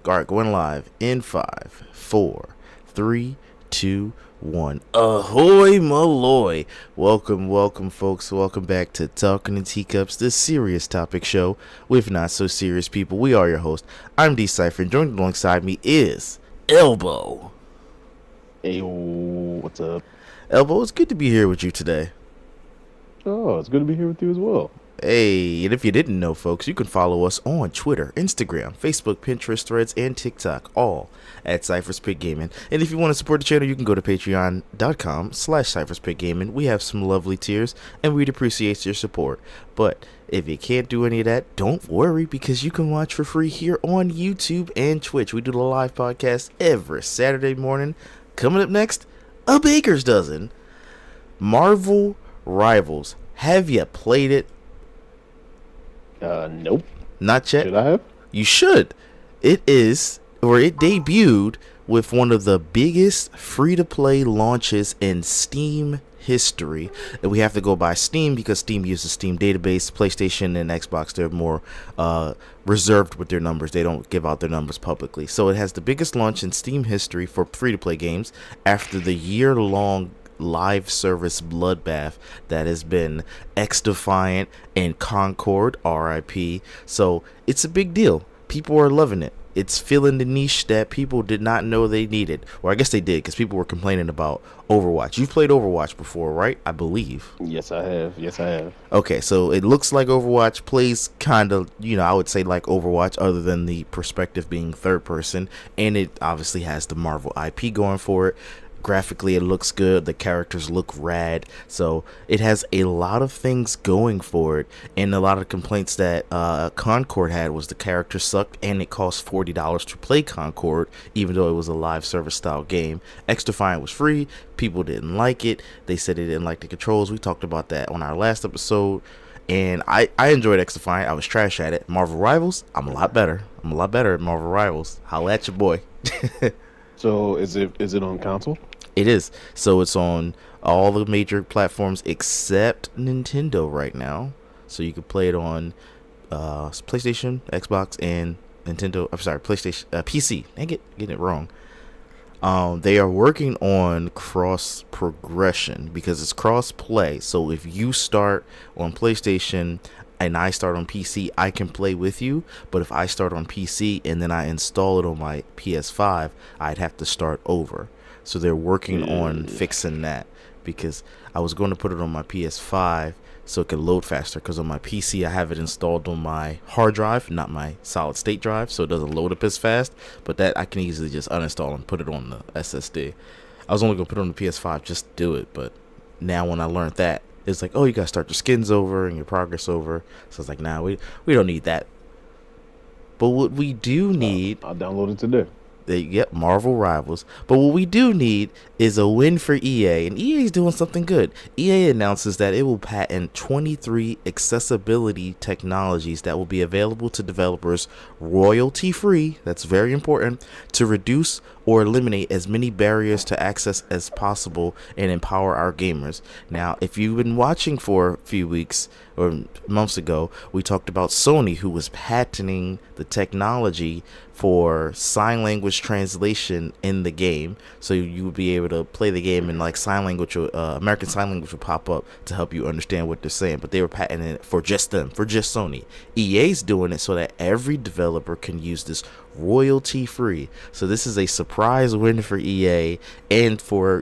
All right, going live in 5, 4, 3, 2, 1. Ahoy, Maloy. Welcome, folks. Welcome back to Talking in Teacups, this serious topic show with not so serious people. We are your host. I'm XDefiant. Joined alongside me is Elbow. Hey, what's up? Elbow, it's good to be here with you today. Oh, it's good to be here with you as well. Hey, and if you didn't know, folks, you can follow us on Twitter, Instagram, Facebook, Pinterest, Threads, and TikTok, all at CypherSpit Gaming. And if you want to support the channel, you can go to patreon.com/CypherSpit Gaming. We have some lovely tiers, and we'd appreciate your support. But if you can't do any of that, don't worry, because you can watch for free here on YouTube and Twitch. We do the live podcast every Saturday morning. Coming up next, a baker's dozen. Marvel Rivals. Have you played it? Nope. Not yet. Should I have? You should. It debuted with one of the biggest free-to-play launches in Steam history. And we have to go by Steam because Steam uses Steam database. PlayStation and Xbox, they're more reserved with their numbers. They don't give out their numbers publicly. So it has the biggest launch in Steam history for free-to-play games after the year-long live service bloodbath that has been XDefiant and Concord, RIP. So it's a big deal. People are loving it. It's filling the niche that people did not know they needed. Or I guess they did, because people were complaining about Overwatch. You've played Overwatch before, right? I believe. Yes, I have. Okay, so it looks like Overwatch, plays kind of, I would say like Overwatch, other than the perspective being third person. And it obviously has the Marvel IP going for it. Graphically, it looks good. The characters look rad. So it has a lot of things going for it. And a lot of complaints that Concord had was the character sucked, and it cost $40 to play Concord, even though it was a live service style game. XDefiant was free. People didn't like it. They said they didn't like the controls. We talked about that on our last episode. And I enjoyed XDefiant. I was trash at it. Marvel Rivals, I'm a lot better. I'm a lot better at Marvel Rivals. Holla at your boy. So is it on console? It is. So it's on all the major platforms except Nintendo right now. So you can play it on PlayStation, Xbox, and Nintendo. I'm sorry, PlayStation, PC. Dang it, getting it wrong. They are working on cross progression because it's cross play. So if you start on PlayStation and I start on PC, I can play with you. But if I start on PC and then I install it on my PS5, I'd have to start over. So they're working on fixing that, because I was going to put it on my PS5 so it could load faster, because on my PC I have it installed on my hard drive, not my solid state drive, so it doesn't load up as fast. But that I can easily just uninstall and put it on the SSD. I was only going to put it on the PS5 just to do it, but now when I learned that, it's like, oh, you got to start your skins over and your progress over. So it's like, nah, we don't need that. But what we do need... I'll download it today. Yep, Marvel Rivals. But what we do need is a win for EA, and EA is doing something good. EA announces that it will patent 23 accessibility technologies that will be available to developers royalty-free, that's very important, to reduce or eliminate as many barriers to access as possible and empower our gamers. Now, if you've been watching for a few weeks or months ago, we talked about Sony, who was patenting the technology for sign language translation in the game, so you would be able to play the game in like sign language, American Sign Language would pop up to help you understand what they're saying. But they were patenting it for just them, for just Sony. EA's doing it so that every developer can use this royalty free. So this is a surprise win for EA and for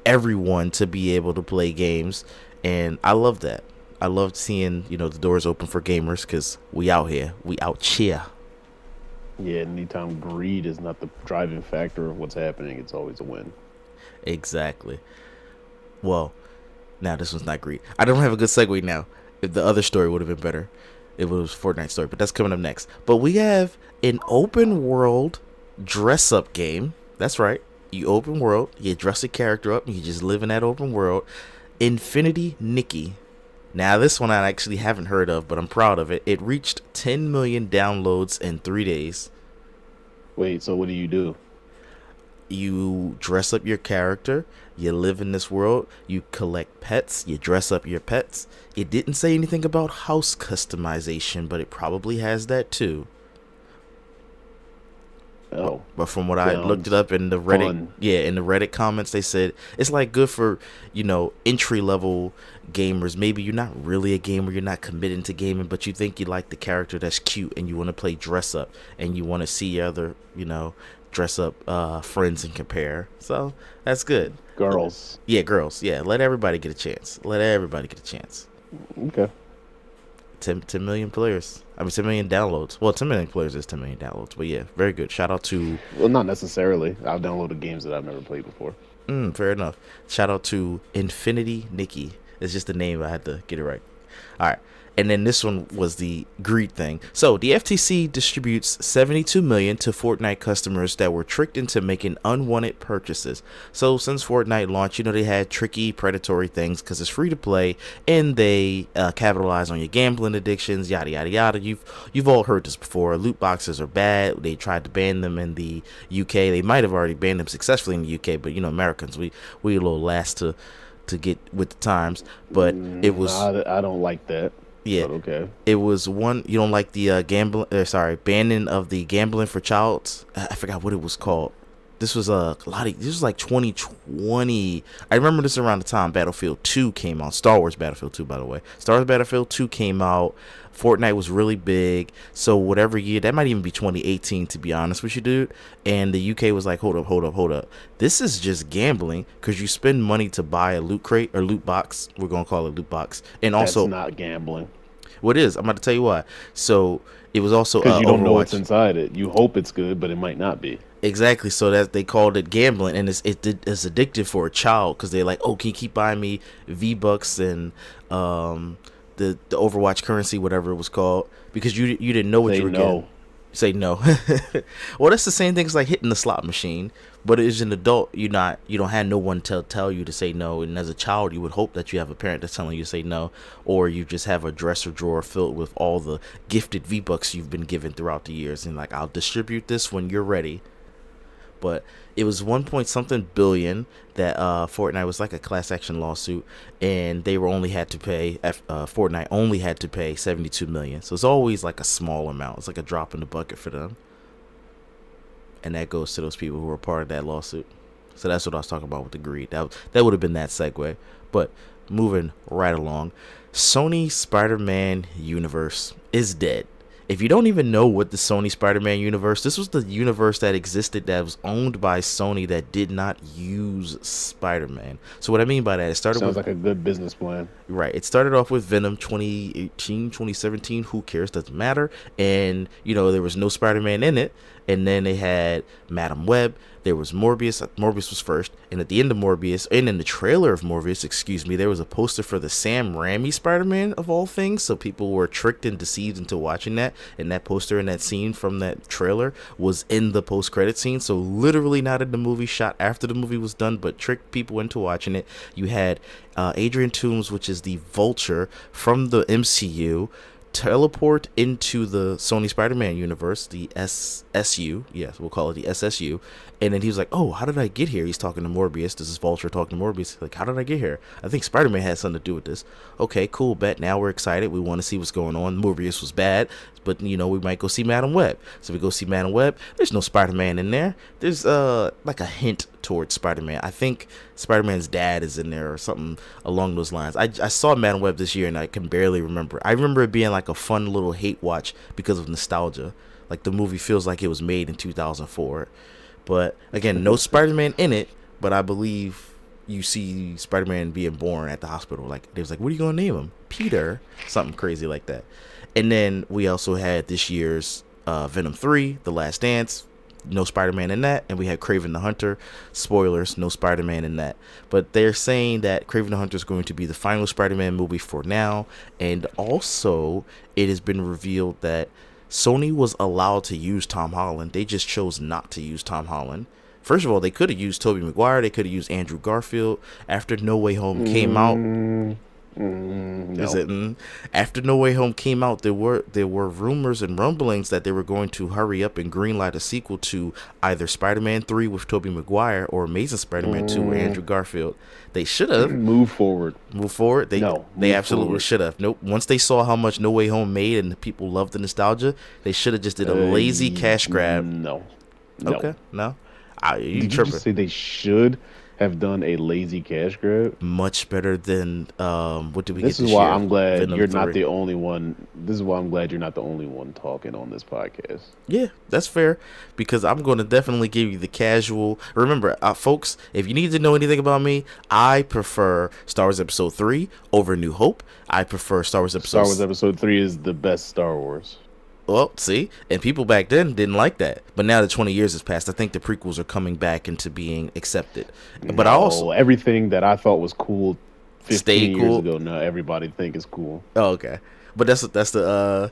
everyone to be able to play games, and I love that. I loved seeing the doors open for gamers, because we out here, we out cheer. Yeah, anytime greed is not the driving factor of what's happening, it's always a win. Exactly. Well, now this one's not greed. I don't have a good segue now. If the other story would have been better, it was Fortnite story, but that's coming up next. But we have an open world dress up game. That's right. You open world, you dress a character up, and you just live in that open world. Infinity Nikki. Now, this one I actually haven't heard of, but I'm proud of it. It reached 10 million downloads in 3 days. Wait, so what do? You dress up your character, you live in this world, you collect pets, you dress up your pets. It didn't say anything about house customization, but it probably has that too. Oh, But from what I looked it sounds up in the Reddit, fun. yeah, in the Reddit comments, they said it's like good for, entry level gamers. Maybe you're not really a gamer, you're not committing to gaming, but you think you like the character that's cute and you want to play dress up and you want to see other, dress up friends and compare. So that's good. Girls. Yeah, girls. Yeah, let everybody get a chance. Let everybody get a chance. Okay. 10 million players. I mean, 10 million downloads. Well, 10 million players is 10 million downloads. But yeah, very good. Shout out to. Well, not necessarily. I've downloaded games that I've never played before. Fair enough. Shout out to Infinity Nikki. It's just the name. I had to get it right. All right. And then this one was the greed thing. So the FTC distributes 72 million to Fortnite customers that were tricked into making unwanted purchases. So since Fortnite launched, they had tricky, predatory things because it's free to play, and they capitalize on your gambling addictions, yada yada yada. You've all heard this before. Loot boxes are bad. They tried to ban them in the UK. They might have already banned them successfully in the UK, but Americans, we a little last to get with the times. But it was. I don't like that. Yeah, but okay. It was one. You don't like the banning of the gambling for childs. I forgot what it was called. This was this was like 2020. I remember this around the time Battlefield 2 came out. Star Wars Battlefield 2, by the way. Star Wars Battlefield 2 came out. Fortnite was really big. So whatever year, that might even be 2018 to be honest with you, dude. And the UK was like, hold up. This is just gambling because you spend money to buy a loot crate or loot box. We're gonna call it loot box. And also, that's not gambling. What is? I'm about to tell you why. So it was also because you don't Overwatch. know what's inside it. You hope it's good, but it might not be. Exactly. So that they called it gambling, and it's addictive for a child because they're like, oh, can you keep buying me V-Bucks and the Overwatch currency, whatever it was called, because you didn't know what you were getting. Say no. Well, that's the same thing as like hitting the slot machine, but as an adult, you don't have no one to tell you to say no, and as a child, you would hope that you have a parent that's telling you to say no, or you just have a dresser drawer filled with all the gifted V-Bucks you've been given throughout the years, and like, I'll distribute this when you're ready. But it was 1 point something billion that Fortnite was like a class action lawsuit, and they were only had to pay Fortnite only had to pay 72 million. So it's always like a small amount. It's like a drop in the bucket for them, and that goes to those people who were part of that lawsuit. So that's what I was talking about with the greed. That would have been that segue. But moving right along, Sony Spider-Man universe is dead. If you don't even know what the Sony Spider-Man universe, this was the universe that existed that was owned by Sony that did not use Spider-Man. So what I mean by that, it started Sounds like a good business plan. Right. It started off with Venom 2018, 2017. Who cares? Doesn't matter. And, there was no Spider-Man in it. And then they had Madam Web. There was Morbius. Morbius was first. And at the end of Morbius, and in the trailer of Morbius, there was a poster for the Sam Raimi Spider-Man of all things. So people were tricked and deceived into watching that. And that poster and that scene from that trailer was in the post-credit scene. So literally not in the movie, shot after the movie was done, but tricked people into watching it. You had Adrian Toomes, which is the Vulture from the MCU, teleport into the Sony Spider-Man universe, the SSU. Yes, we'll call it the SSU. And then he was like, oh, how did I get here? He's talking to Morbius. This is Vulture talking to Morbius. Like, how did I get here? I think Spider-Man had something to do with this. Okay, cool, bet. Now we're excited. We want to see what's going on. Morbius was bad, but, we might go see Madam Web. So we go see Madam Web. There's no Spider-Man in there. There's, like a hint towards Spider-Man. I think Spider-Man's dad is in there or something along those lines. I saw Madam Web this year, and I can barely remember. I remember it being like a fun little hate watch because of nostalgia. Like, the movie feels like it was made in 2004. But again, no Spider-Man in it, but I believe you see Spider-Man being born at the hospital. Like, they was like, what are you going to name him? Peter? Something crazy like that. And then we also had this year's Venom 3, The Last Dance. No Spider-Man in that. And we had Kraven the Hunter. Spoilers, no Spider-Man in that. But they're saying that Kraven the Hunter is going to be the final Spider-Man movie for now. And also, it has been revealed that Sony was allowed to use Tom Holland. They just chose not to use Tom Holland. First of all, they could have used Tobey Maguire. They could have used Andrew Garfield. After No Way Home came out, no. After No Way Home came out, there were rumors and rumblings that they were going to hurry up and greenlight a sequel to either Spider-Man 3 with Tobey Maguire or Amazing Spider-Man 2 with Andrew Garfield. They should have moved forward. They absolutely should have. Nope. Once they saw how much No Way Home made and the people loved the nostalgia, they should have just did a lazy cash grab. No. No. Okay, no, you Did you just tripping. say they should have done a lazy cash grab? Much better than what did we get This is this why year? I'm glad Venom you're not 3. the only one. This is why I'm glad you're not the only one talking on this podcast. Yeah, that's fair because I'm going to definitely give you the casual. Remember, folks, if you need to know anything about me, I prefer Star Wars Episode 3 over New Hope. I prefer Star Wars Star Episode. Wars Episode 3 is the best Star Wars. Well, see, and people back then didn't like that, but now that 20 years has passed, I think the prequels are coming back into being accepted. But I also No, everything that I thought was cool stay 15 years cool. ago, now everybody think is cool. Oh, okay. But that's the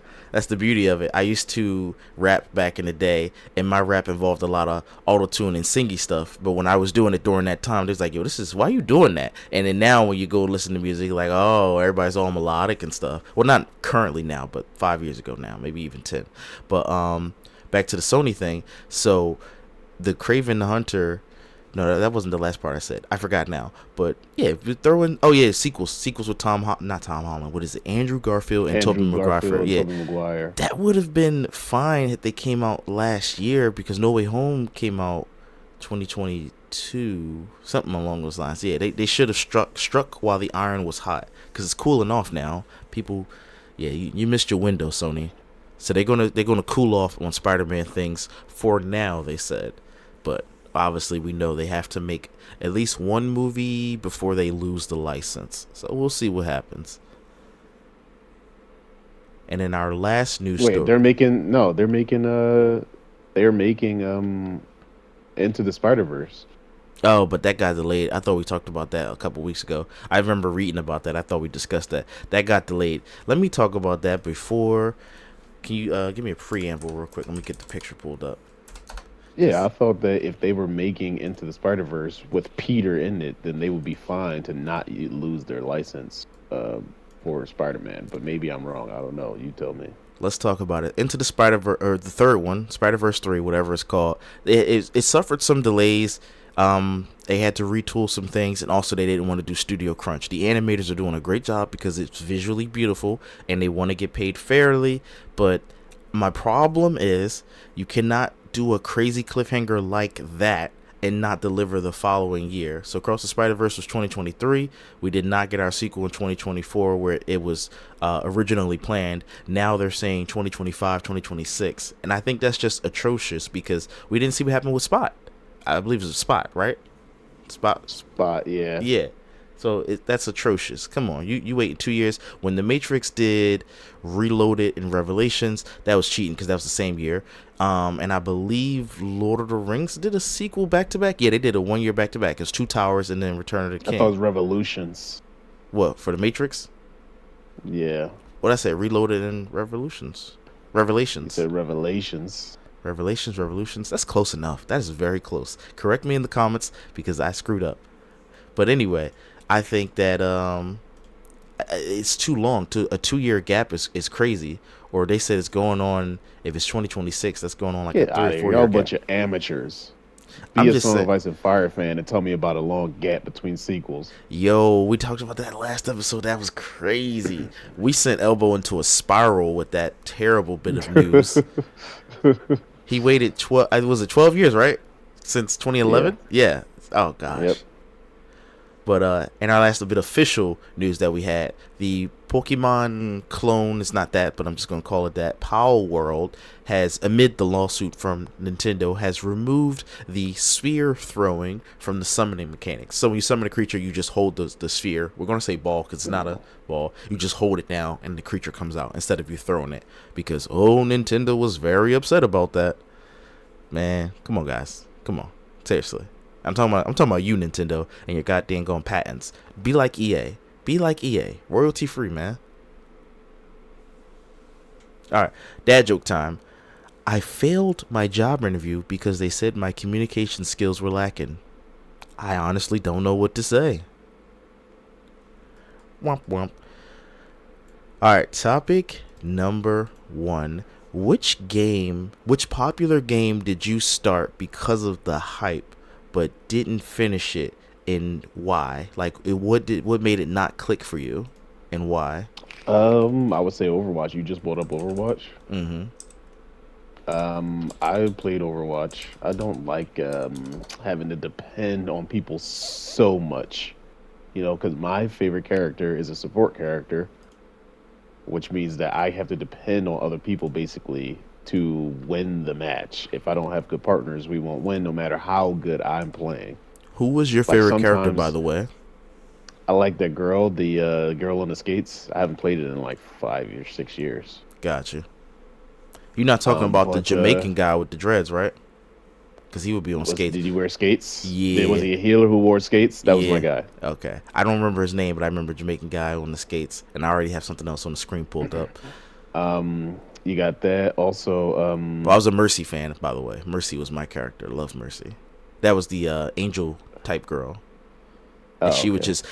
beauty of it. I used to rap back in the day, and my rap involved a lot of auto tune and singy stuff. But when I was doing it during that time, there's like, yo, this is why you doing that. And then now when you go listen to music, like, oh, everybody's all melodic and stuff. Well, not currently now, but 5 years ago now, maybe even 10. But back to the Sony thing. So the Craven the Hunter. No, that wasn't the last part I said. I forgot now. But yeah, if you throw in, oh yeah, sequels with not Tom Holland. What is it? Andrew Garfield and Tobey Andrew Garfield Maguire. and Yeah, Tobey Maguire. that would have been fine if they came out last year because No Way Home came out 2022, something along those lines. Yeah, they should have struck while the iron was hot because it's cooling off now. People, yeah, you missed your window, Sony. So they're gonna cool off on Spider-Man things for now. They said, but obviously we know they have to make at least one movie before they lose the license. So we'll see what happens. And in our last news Wait, story, they're making Into the Spider-Verse. oh, but that got delayed. I thought we talked about that a couple weeks ago. I remember reading about that. I thought we discussed that. That got delayed. Let me talk about that before. Can you give me a preamble real quick? Let me get the picture pulled up. Yeah, I thought that if they were making Into the Spider-Verse with Peter in it, then they would be fine to not lose their license for Spider-Man. But maybe I'm wrong. I don't know. You tell me. Let's talk about it. Into the Spider-Verse, or the third one, Spider-Verse 3, whatever it's called. It suffered some delays. They had to retool some things, and also they didn't want to do studio crunch. The animators are doing a great job because it's visually beautiful, and they want to get paid fairly. But my problem is you cannot do a crazy cliffhanger like that and not deliver the following year. So Across the Spider-Verse was 2023. We did not get our sequel in 2024 where it was originally planned. Now they're saying 2025, 2026. And I think that's just atrocious because we didn't see what happened with Spot. I believe it was Spot, right? Spot, yeah. Yeah. So that's atrocious. Come on, you wait 2 years. When The Matrix did Reloaded and Revelations, that was cheating because that was the same year. And I believe Lord of the Rings did a sequel back to back. Yeah, they did a 1 year back to back. It's Two Towers and then Return of the I King. thought it was Revolutions. What for The Matrix? Yeah. What I said? Reloaded and Revelations. You said Revelations. Revolutions. That's close enough. That is very close. Correct me in the comments because I screwed up. But anyway, I think that it's too long. A 2 year gap is crazy. Or they said it's going on. If it's 2026, that's going on like Get a out 3 of or 4 here. year Y'all a gap. bunch of amateurs. I'm Be a just Son of saying. Ice and Fire fan and tell me about a long gap between sequels. Yo, we talked about that last episode. That was crazy. We sent Elbow into a spiral with that terrible bit of news. He waited 12. Was it 12 years, right? Since 2011. Yeah. Oh gosh. Yep. But in our last bit of official news that we had, the Pokemon clone, it's not that, but I'm just going to call it that, Power World has, amid the lawsuit from Nintendo, has removed the sphere throwing from the summoning mechanics. So when you summon a creature, you just hold the sphere. We're going to say ball because it's not a ball. You just hold it down and the creature comes out instead of you throwing it. Because, Nintendo was very upset about that. Man, come on, guys. Come on. Seriously. I'm talking about you, Nintendo, and your goddamn going patents. Be like EA. Be like EA. Royalty free, man. Alright, dad joke time. I failed my job interview because they said my communication skills were lacking. I honestly don't know what to say. Womp womp. Alright, topic number 1. Which popular game did you start because of the hype but didn't finish it, and why? Like, what made it not click for you, and why? I would say Overwatch. You just brought up Overwatch. Mm-hmm. I played Overwatch. I don't like having to depend on people so much, because my favorite character is a support character, which means that I have to depend on other people basically to win the match. If I don't have good partners, we won't win no matter how good I'm playing. Who was your Like favorite character, by sometimes the way? I like that girl, the girl on the skates. I haven't played it in like 5 years, 6 years. Gotcha. You're not talking about the But Jamaican guy with the dreads, right? Because he would be on was skates. did he wear skates? Was Yeah, he a healer who wore skates? That was my yeah. guy. Okay. I don't remember his name, but I remember Jamaican guy on the skates, and I already have something else on the screen pulled up. You got that. Also, Well, I was a Mercy fan, by the way. Mercy was my character. Love Mercy. That was the angel type girl. And oh, she would okay. just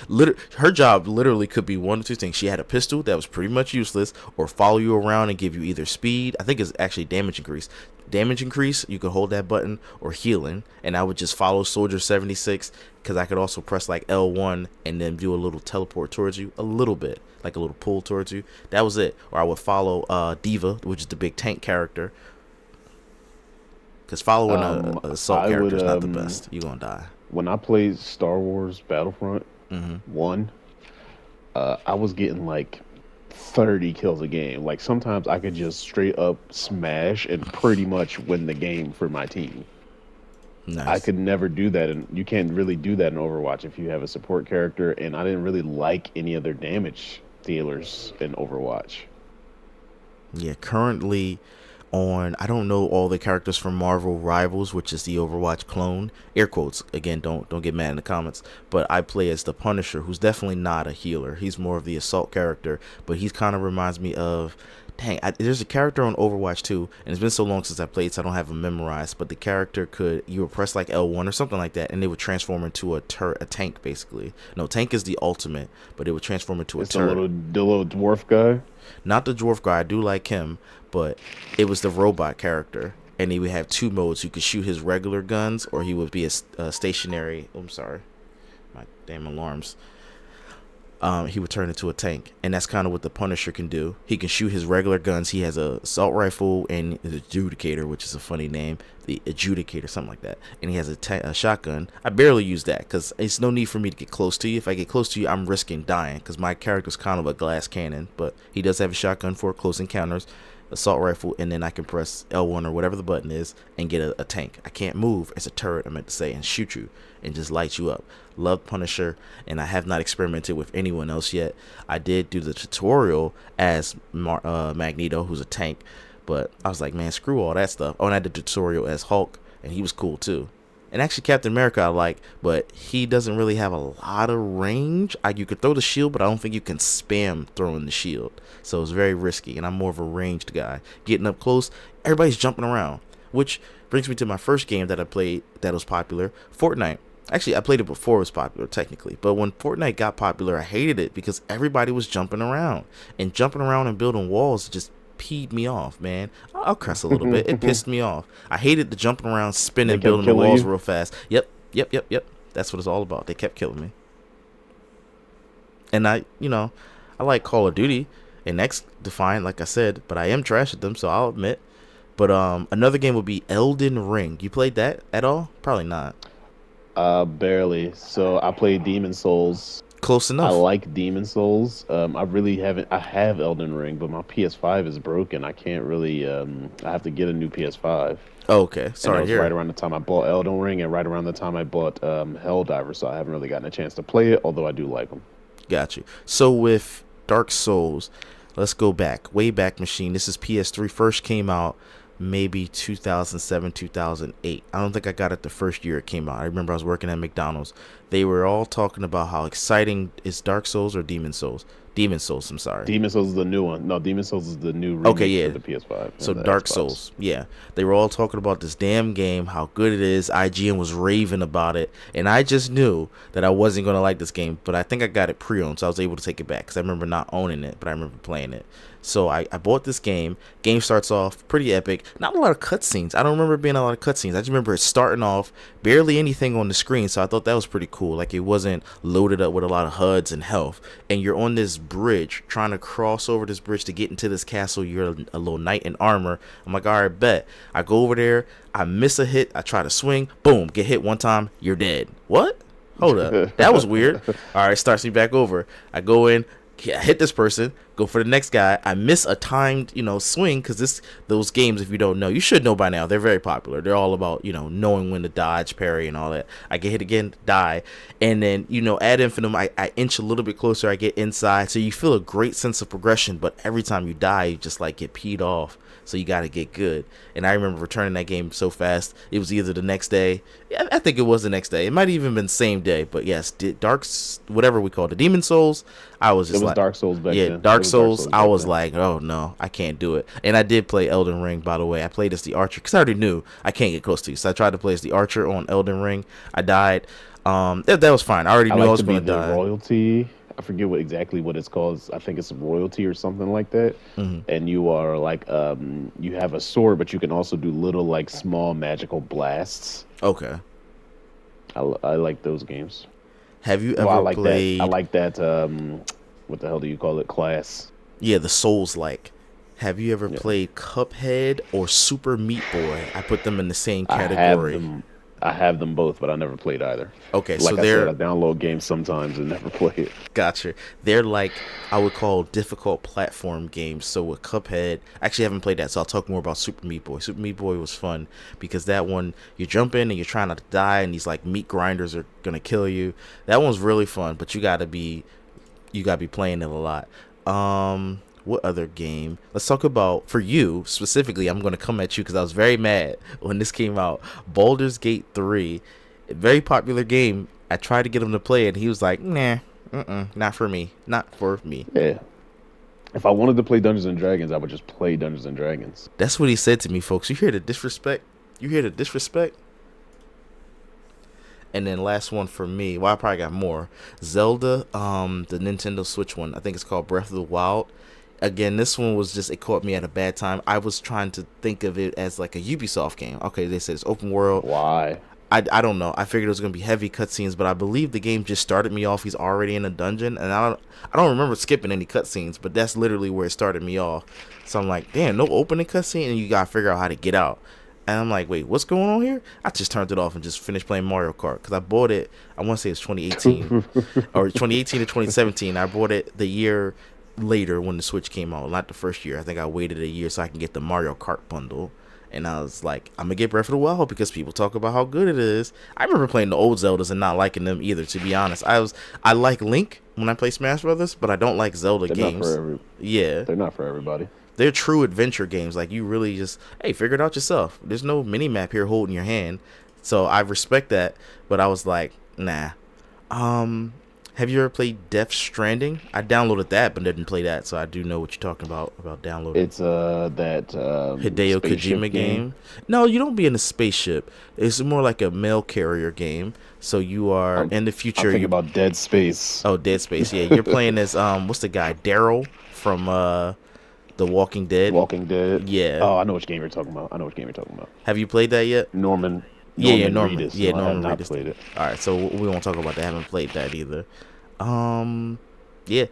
her job literally could be one of two things. She had a pistol that was pretty much useless, or follow you around and give you either speed. I think it's actually damage increase. Damage increase, you could hold that button, or healing. And I would just follow Soldier 76 because I could also press like L1 and then do a little teleport towards you, a little bit, like a little pull towards you. That was it. Or I would follow Diva, which is the big tank character. Because following a assault I would character is not the best. You're gonna die. when I played Star Wars Battlefront Hmm. 1, I was getting like 30 kills a game. Like sometimes I could just straight up smash and pretty much win the game for my team. I Nice. could never do that, and you can't really do that in Overwatch if you have a support character. And I didn't really like any other damage dealers in Overwatch. Yeah, currently on, I don't know all the characters from Marvel Rivals, which is the Overwatch clone. Air quotes again. Don't get mad in the comments. But I play as the Punisher, who's definitely not a healer. He's more of the assault character, but he's kind of reminds me of. Dang, there's a character on Overwatch 2, and it's been so long since I played, so I don't have him memorized. But the character you would press like L1 or something like that, and it would transform into a tank, basically. No, tank is the ultimate, but it would transform into a It's a turret. the little dwarf guy. Not the dwarf guy. I do like him, but it was the robot character, and he would have two modes. You could shoot his regular guns, or he would be a stationary. Oh, I'm sorry, my damn alarms. He would turn into a tank, and that's kind of what the Punisher can do. He can shoot his regular guns. He has a assault rifle and the adjudicator, which is a funny name, the adjudicator, something like that. And he has a shotgun. I barely use that because it's no need for me to get close to you. If I get close to you, I'm risking dying because my character's kind of a glass cannon. But he does have a shotgun for close encounters, assault rifle, and then I can press L1 or whatever the button is and get a tank. I can't move. It's a turret, I meant to say, and shoot you and just light you up. Love Punisher, and I have not experimented with anyone else yet. I did do the tutorial as Magneto, who's a tank, but I was like, man, screw all that stuff. Oh, and I did the tutorial as Hulk, and he was cool too. And actually, Captain America I like, but he doesn't really have a lot of range. You could throw the shield, but I don't think you can spam throwing the shield. So it's very risky, and I'm more of a ranged guy. Getting up close, everybody's jumping around, which brings me to my first game that I played that was popular, Fortnite. Actually, I played it before it was popular, technically. But when Fortnite got popular, I hated it because everybody was jumping around. And jumping around and building walls just peed me off, man. I'll cuss a little bit. It pissed me off. I hated the jumping around, They spinning, kept building the killing walls you. real fast. Yep. That's what it's all about. They kept killing me. And I like Call of Duty and XDefiant, like I said, but I am trash at them, so I'll admit. But another game would be Elden Ring. You played that at all? Probably not. Barely. So I played Demon Souls. Close I enough. like Demon Souls. I really haven't. I have Elden Ring, but my PS5 is broken. I can't really. I have to get a new PS5. Oh, okay. And that Sorry to was hear right it. around the time I bought Elden Ring, and right around the time I bought Helldiver. So I haven't really gotten a chance to play it, although I do like them. Got you. So with Dark Souls, let's go back. Way back machine. This is PS3. First came out maybe 2007, 2008. I don't think I got it the first year it came out. I remember I was working at McDonald's. They were all talking about how exciting is Dark Souls or Demon Souls. Demon Souls, I'm sorry. Demon Souls is the new one. No, Demon Souls is the new Okay, remake yeah. for the PS5 So and the Dark Xbox. Souls, yeah, they were all talking about this damn game, how good it is. IGN was raving about it, and I just knew that I wasn't gonna like this game. But I think I got it pre-owned, so I was able to take it back because I remember not owning it, but I remember playing it. So I bought this game. Game starts off pretty epic. Not a lot of cutscenes. I don't remember it being a lot of cutscenes. I just remember it starting off barely anything on the screen. So I thought that was pretty cool. cool. Like, it wasn't loaded up with a lot of HUDs and health. And you're on this bridge trying to cross over this bridge to get into this castle. You're a little knight in armor. I'm like, all right, bet. I go over there. I miss a hit. I try to swing. Boom. Get hit one time. You're dead. What? Hold up. That was weird. All right, starts me back over. I go in. I hit this person, go for the next guy. I miss a timed, swing, because those games, if you don't know, you should know by now. They're very popular. They're all about, knowing when to dodge, parry, and all that. I get hit again, die, and then, ad infinitum, I inch a little bit closer. I get inside, so you feel a great sense of progression. But every time you die, you just like get peed off. So you got to get good. And I remember returning that game so fast. It was either the next day. Yeah, I think it was the next day. It might have even been same day. But yes, whatever we call it, the Demon Souls. I was just it was Dark Souls back then. Dark Souls. I was like, oh no, I can't do it. And I did play Elden Ring, by the way. I played as the Archer because I already knew I can't get close to you. So I tried to play as the Archer on Elden Ring. I died. That was fine. I already knew I was going to die. Royalty. I forget exactly what it's called. I think it's royalty or something like that. Mm-hmm. And you are like, you have a sword, but you can also do little like small magical blasts. Okay. I like those games. Have you ever played? I like that. What the hell do you call it? Class. Yeah, the Souls-like. Have you ever played Cuphead or Super Meat Boy? I put them in the same category. I have them both, but I never played either. Okay, like so I said, I download games sometimes and never play it. Gotcha. They're like, I would call difficult platform games. So with Cuphead, I actually haven't played that, so I'll talk more about Super Meat Boy. Super Meat Boy was fun because that one, you jump in and you're trying not to die, and these like meat grinders are gonna kill you. That one's really fun, but you gotta be playing it a lot. What other game? Let's talk about, for you specifically, I'm going to come at you because I was very mad when this came out. Baldur's Gate 3, a very popular game. I tried to get him to play it, and he was like, nah, not for me. Not for me. Yeah. If I wanted to play Dungeons and Dragons, I would just play Dungeons and Dragons. That's what he said to me, folks. You hear the disrespect? And then last one for me, well, I probably got more. Zelda, the Nintendo Switch one. I think it's called Breath of the Wild. Again, this one was just, it caught me at a bad time. I was trying to think of it as like a Ubisoft game. Okay, they said it's open world. Why? I don't know. I figured it was going to be heavy cutscenes, but I believe the game just started me off. He's already in a dungeon, and I don't remember skipping any cutscenes, but that's literally where it started me off. So I'm like, damn, no opening cutscene, and you got to figure out how to get out. And I'm like, wait, what's going on here? I just turned it off and just finished playing Mario Kart because I bought it, I want to say it's 2018 or 2018 or 2017. I bought it the year later when the Switch came out, not the first year. I think I waited a year so I can get the Mario Kart bundle. And I was like, I'm gonna get Breath of the Wild because people talk about how good it is. I remember playing the old Zeldas and not liking them either, to be honest. I like Link when I play Smash Brothers, but I don't like Zelda games. They're not for everybody. They're true adventure games. Like, you really just, hey, figure it out yourself. There's no mini map here holding your hand. So I respect that, but I was like, nah. Have you ever played Death Stranding? I downloaded that, but didn't play that, so I do know what you're talking about downloading. It's that Hideo Kojima game. No, you don't be in a spaceship. It's more like a mail carrier game. So you are in the future. I'm thinking about Dead Space. Oh, Dead Space. Yeah, you're playing as what's the guy? Daryl from The Walking Dead. Walking Dead. Yeah. Oh, I know which game you're talking about. Have you played that yet? Norman Norman. Reedus. Yeah, No, Norman I have Reedus. not played it. All right, so we won't talk about that. I haven't played that either. Yeah.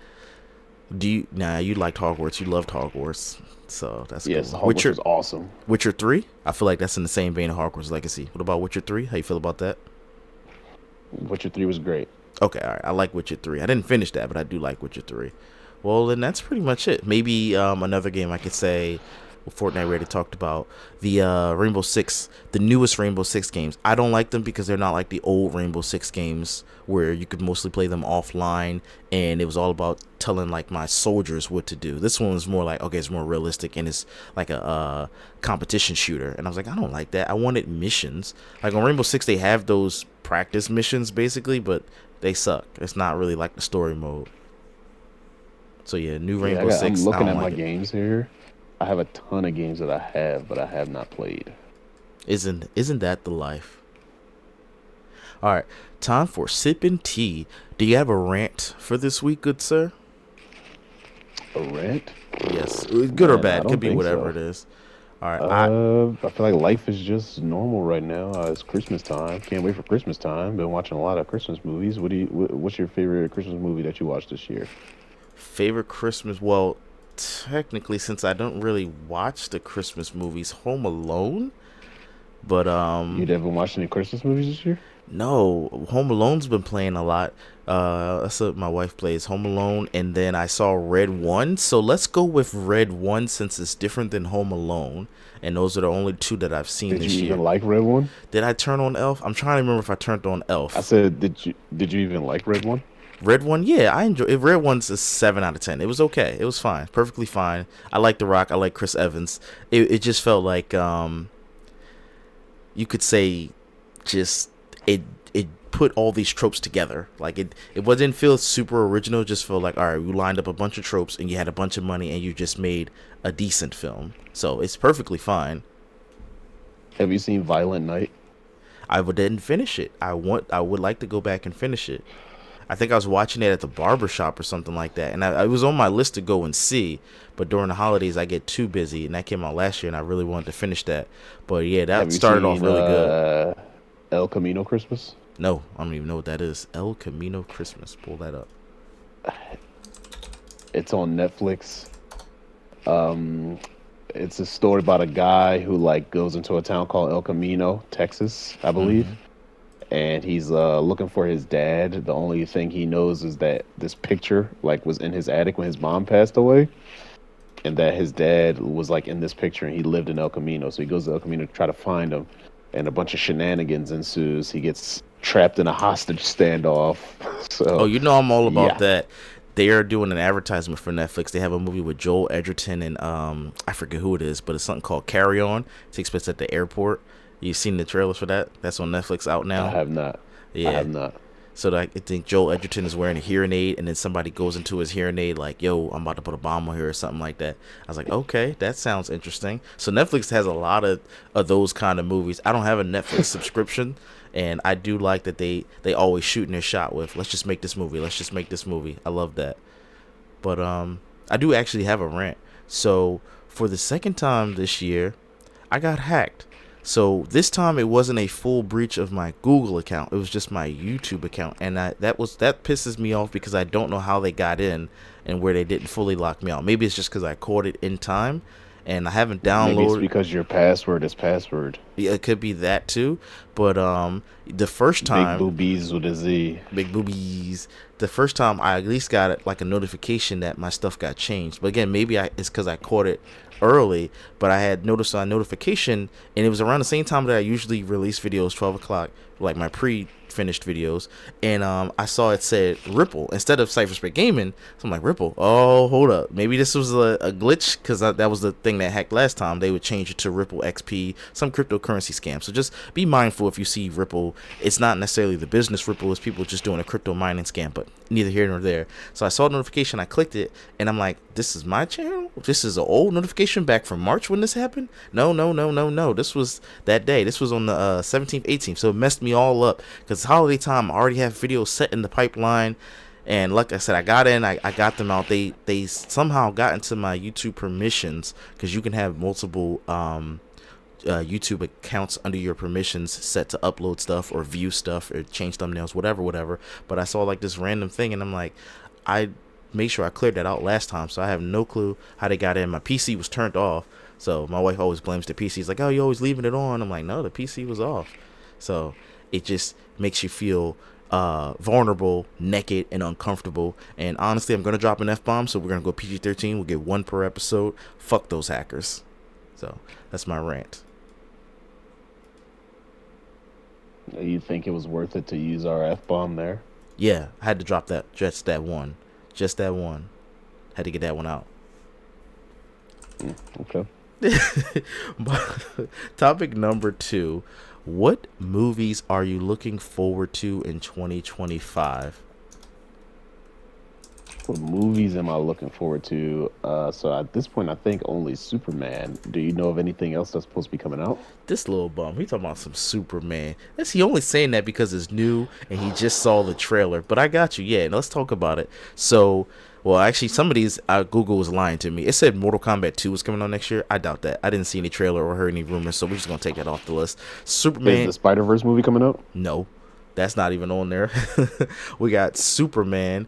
You liked Hogwarts. You loved Hogwarts. So that's yes, cool. Hogwarts was awesome. Witcher 3? I feel like that's in the same vein of Hogwarts Legacy. What about Witcher 3? How you feel about that? Witcher 3 was great. Okay, all right. I like Witcher 3. I didn't finish that, but I do like Witcher 3. Well, then that's pretty much it. Maybe another game I could say, Fortnite already talked about, the Rainbow Six, the newest Rainbow Six games. I don't like them because they're not like the old Rainbow Six games where you could mostly play them offline and it was all about telling like my soldiers what to do. This one is more like, okay, it's more realistic and it's like a competition shooter. And I was like, I don't like that. I wanted missions. Like on Rainbow Six, they have those practice missions basically, but they suck. It's not really like the story mode. So yeah, new Rainbow Six. I'm looking at my games here. I have a ton of games that I have, but I have not played. Isn't that the life? All right, time for sipping tea. Do you have a rant for this week, good sir? A rant? Yes, good or bad. Could be whatever it is. All right, I I feel like life is just normal right now. It's Christmas time. Can't wait for Christmas time. Been watching a lot of Christmas movies. What's your favorite Christmas movie that you watched this year? favorite Christmas. Well, technically, since I don't really watch the Christmas movies, Home Alone. But You never watched any Christmas movies this year? no, Home Alone's been playing a lot. That's what my wife plays, Home Alone, and then I saw Red One. So let's go with Red One since it's different than Home Alone, and those are the only two that I've seen Did this you even year. like Red One? Did I turn on Elf? I'm trying to remember if I turned on I Elf. said, did you even like Red One? Red One, yeah, I enjoy it. Red One's a 7 out of 10. It was okay. It was fine, perfectly fine. I like The Rock. I like Chris Evans. It just felt like you could say just it put all these tropes together. Like it didn't feel super original. It just felt like, all right, we lined up a bunch of tropes and you had a bunch of money and you just made a decent film. So it's perfectly fine. Have you seen Violent Night? Didn't finish it. I would like to go back and finish it. I think I was watching it at the barber shop or something like that, and it was on my list to go and see. But during the holidays, I get too busy, and that came out last year, and I really wanted to finish that. But yeah, that Have you started off seen really good. El Camino Christmas? No, I don't even know what that is. El Camino Christmas. Pull that up. It's on Netflix. Um, it's a story about a guy who like goes into a town called El Camino, Texas, I believe, Hmm. and he's looking for his dad. The only thing he knows is that this picture like was in his attic when his mom passed away, and that his dad was like in this picture and he lived in El Camino. So he goes to El Camino to try to find him, and a bunch of shenanigans ensues. He gets trapped in a hostage standoff. Oh, So you know I'm all about yeah, that. They are doing an advertisement for Netflix. They have a movie with Joel Edgerton and I forget who it is, but it's something called Carry On. It takes place at the airport. You seen the trailers for that? That's on Netflix out I now. have not. I Yeah. have not. So like, I think Joel Edgerton is wearing a hearing aid, and then somebody goes into his hearing aid like, "Yo, I'm about to put a bomb on here" or something like that. I was like, "Okay, that sounds interesting." So Netflix has a lot of those kind of movies. I don't have a Netflix subscription, and I do like that they always shooting their shot with, "Let's just make this movie. Let's just make this movie." I love that. But I do actually have a rant. So for the second time this year, I got hacked. So this time it wasn't a full breach of my Google account. It was just my YouTube account, and that pisses me off because I don't know how they got in and where they didn't fully lock me out. Maybe it's just because I caught it in time, and I haven't Maybe it's downloaded. because your password is password. Yeah, it could be that too. But the first Big time, boobies with a Z. big boobies. The first time I at least got it like a notification that my stuff got changed. But again, maybe it's because I caught it early. But I had noticed a notification, and it was around the same time that I usually release videos, 12 o'clock, like my pre-finished videos. And I saw it said Ripple instead of Cypherspace Gaming. So I'm like, Ripple. Oh, hold up. Maybe this was a glitch because that was the thing that hacked last time. They would change it to Ripple XP, some cryptocurrency scam. So just be mindful if you see Ripple. It's not necessarily the business Ripple. It's people just doing a crypto mining scam, but neither here nor there. So I saw the notification. I clicked it, and I'm like, this is my channel? This is an old notification back from March when this happened? No, no, no, no, no. This was that day. This was on the 17th, 18th. So it messed me all up because holiday time, I already have videos set in the pipeline. And like I said, I got in, I got them out. They somehow got into my YouTube permissions because you can have multiple YouTube accounts under your permissions set to upload stuff or view stuff or change thumbnails, whatever, whatever. But I saw like this random thing, and I'm like, I made sure I cleared that out last time, so I have no clue how they got in. My PC was turned off, so my wife always blames the PC. She's like, "Oh, you always leaving it on." I'm like, "No, the PC was off." So it just makes you feel vulnerable, naked, and uncomfortable. And honestly, I'm gonna drop an F-bomb, so we're gonna go PG-13. We'll get one per episode. Fuck those hackers. So that's my rant. You think it was worth it to use our F bomb there? Yeah, I had to drop that. Just that one. Just that one. Had to get that one out. Okay. Topic number 2. What movies are you looking forward to in 2025? What movies am I looking forward to? So at this point, I think only Superman. Do you know of anything else that's supposed to be coming out? This little bum, he talking about some Superman. That's he only saying that because it's new and he just saw the trailer. But I got you. Yeah, let's talk about it. So Well, actually, some of these Google was lying to me. It said Mortal Kombat 2 was coming on next year. I doubt that. I didn't see any trailer or heard any rumors, so we're just gonna take that off the list. Is Superman, the Spider-Verse movie coming out? no, that's not even on there. We got Superman.